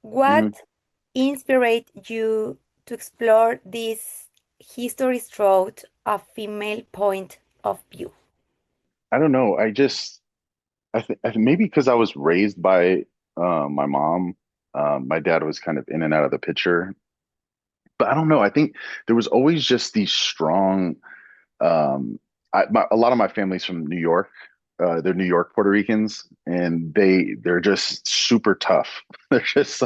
What Mhm. inspired you to explore this history through a female point of view? I don't know. I think maybe because I was raised by my mom. My dad was kind of in and out of the picture, but I don't know. I think there was always just these strong. A lot of my family's from New York. They're New York Puerto Ricans, and they're just super tough. They're just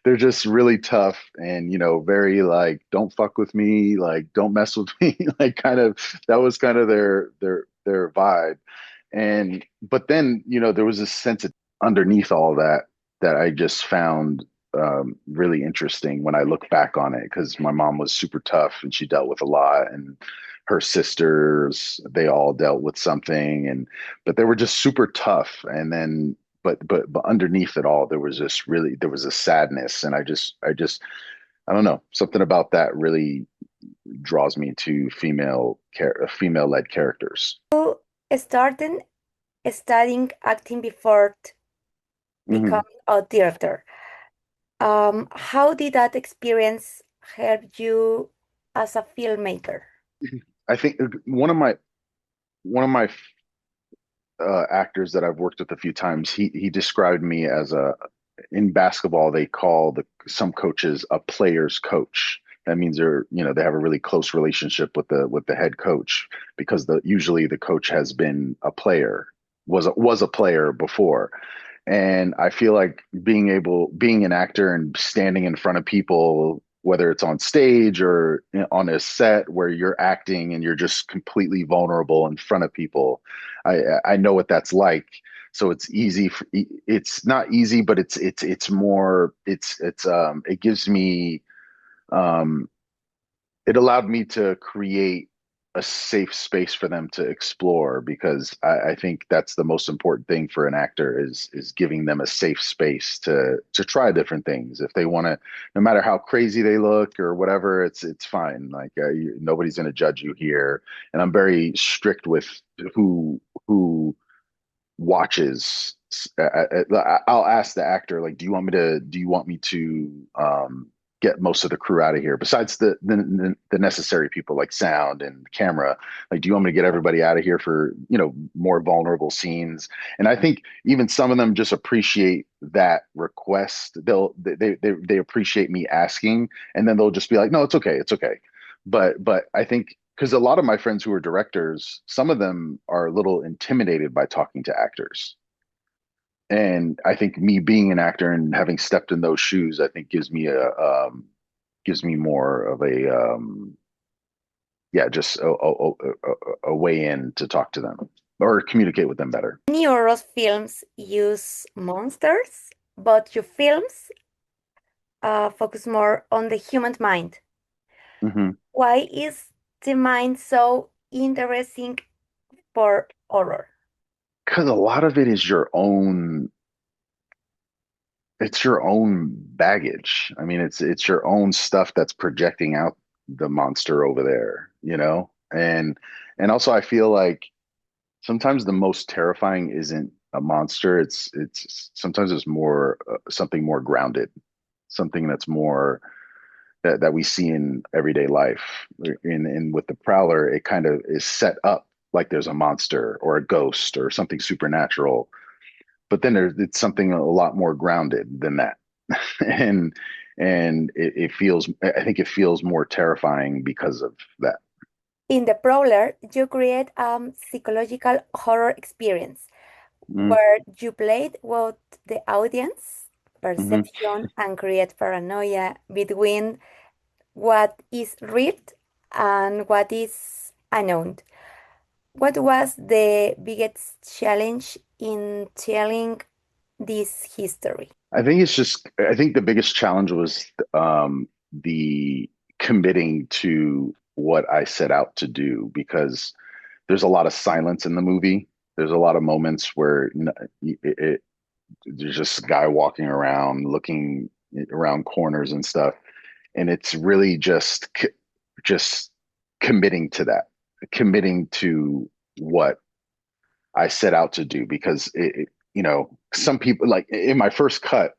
they're just really tough, and very like, don't fuck with me, like don't mess with me, like kind of that was kind of their vibe. And but then, there was a sense of underneath all that that I just found really interesting when I look back on it, because my mom was super tough and she dealt with a lot, and her sisters, they all dealt with something, and but they were just super tough. And then, but underneath it all, there was a sadness, and I don't know, something about that really draws me to female led characters. You started studying acting before Hmm. becoming a director. How did that experience help you as a filmmaker? I think one of my actors that I've worked with a few times, he described me as a in basketball they call some coaches a player's coach. That means they have a really close relationship with the head coach, because usually the coach has been a player, was a player before. And I feel like being an actor and standing in front of people, whether it's on stage or on a set where you're acting and you're just completely vulnerable in front of people, I know what that's like. So it's easy. It's not easy, but it's more. It gives me um, it allowed me to create a safe space for them to explore, because I think that's the most important thing for an actor is giving them a safe space to try different things if they want to, no matter how crazy they look or whatever. It's fine. Like nobody's going to judge you here, and I'm very strict with who watches. I'll ask the actor, like, do you want me to get most of the crew out of here, besides the necessary people like sound and camera? Like, do you want me to get everybody out of here for more vulnerable scenes? And I think even some of them just appreciate that request. They appreciate me asking, and then they'll just be like, no, it's okay, it's okay. But I think, because a lot of my friends who are directors, some of them are a little intimidated by talking to actors. And I think me being an actor and having stepped in those shoes, I think gives me more of a yeah, just a way in to talk to them or communicate with them better. Many horror films use monsters, but your films focus more on the human mind. Hmm. Why is the mind so interesting for horror? Because a lot of it is it's your own baggage. I mean, it's your own stuff that's projecting out the monster over there, and also I feel like sometimes the most terrifying isn't a monster. It's sometimes it's more something more grounded, something that's more that we see in everyday life. In with the Prowler, it kind of is set up like there's a monster or a ghost or something supernatural, but then it's something a lot more grounded than that. and it feels, I think it feels more terrifying because of that. In the Prowler, you create a psychological horror experience Mm-hmm. where you played with the audience Mm-hmm. perception and create paranoia between what is real and what is unknown. What was the biggest challenge in telling this history? I think the biggest challenge was the committing to what I set out to do, because there's a lot of silence in the movie. There's a lot of moments where there's just a guy walking around looking around corners and stuff, and it's really just committing to that, committing to what I set out to do, because some people, like in my first cut,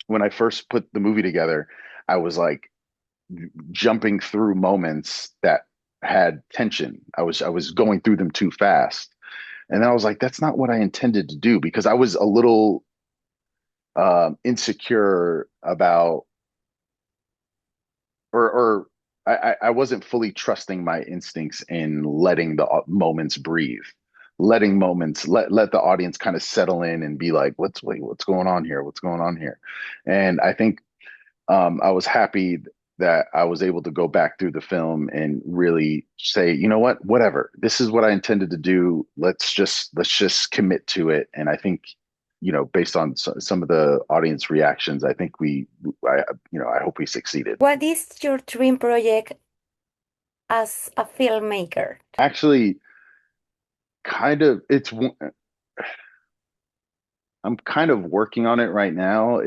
when I first put the movie together, I was like jumping through moments that had tension. I was going through them too fast. And then I was like, that's not what I intended to do, because I was a little insecure about, or I wasn't fully trusting my instincts in letting the moments breathe, letting moments let the audience kind of settle in and be like, what's going on here? What's going on here? And I think I was happy that I was able to go back through the film and really say, you know what, whatever, this is what I intended to do. Let's just commit to it. And I think, based on some of the audience reactions, I think I hope we succeeded. What is your dream project as a filmmaker? Actually, kind of, I'm kind of working on it right now.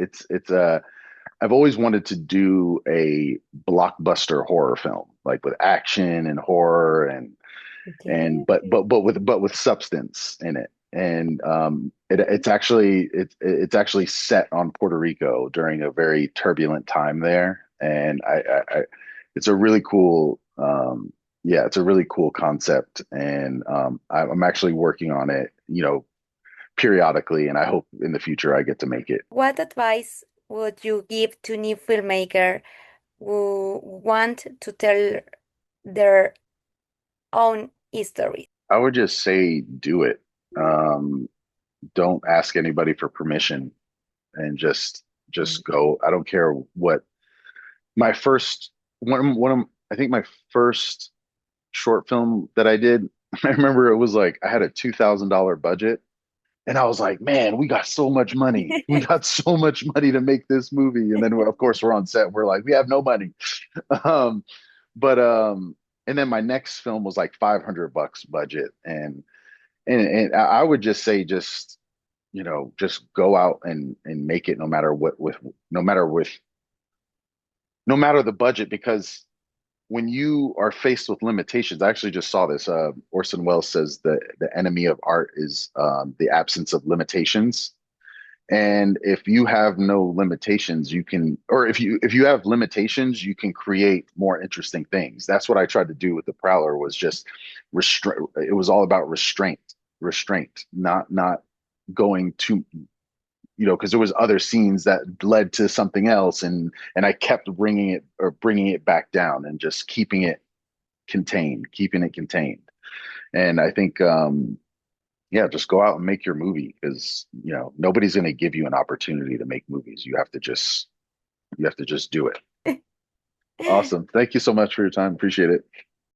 I've always wanted to do a blockbuster horror film, like with action and horror and Okay. but with substance in it. And it's actually set on Puerto Rico during a very turbulent time there. And it's a really cool, yeah, it's a really cool concept. And I'm actually working on it, periodically, and I hope in the future I get to make it. What advice would you give to new filmmaker who want to tell their own history? I would just say do it. Um, don't ask anybody for permission, and just go. I don't care what. My first one of I think my first short film that I did, I remember it was like I had a $2,000 budget, and I was like, man, we got so much money. We got so much money to make this movie. And then of course we're on set, we're like, we have no money. Um, but and then my next film was like $500 budget, and I would just say, just go out and make it, no matter what, no matter the budget, because when you are faced with limitations, I actually just saw this. Orson Welles says the enemy of art is the absence of limitations. And if you have no limitations, or if you have limitations, you can create more interesting things. That's what I tried to do with the Prowler, was just restraint. It was all about restraint, not going to, because there was other scenes that led to something else, and I kept bringing it back down, and just keeping it contained. And I think, yeah, just go out and make your movie, because nobody's going to give you an opportunity to make movies. You have to just do it. Awesome. Thank you so much for your time. Appreciate it.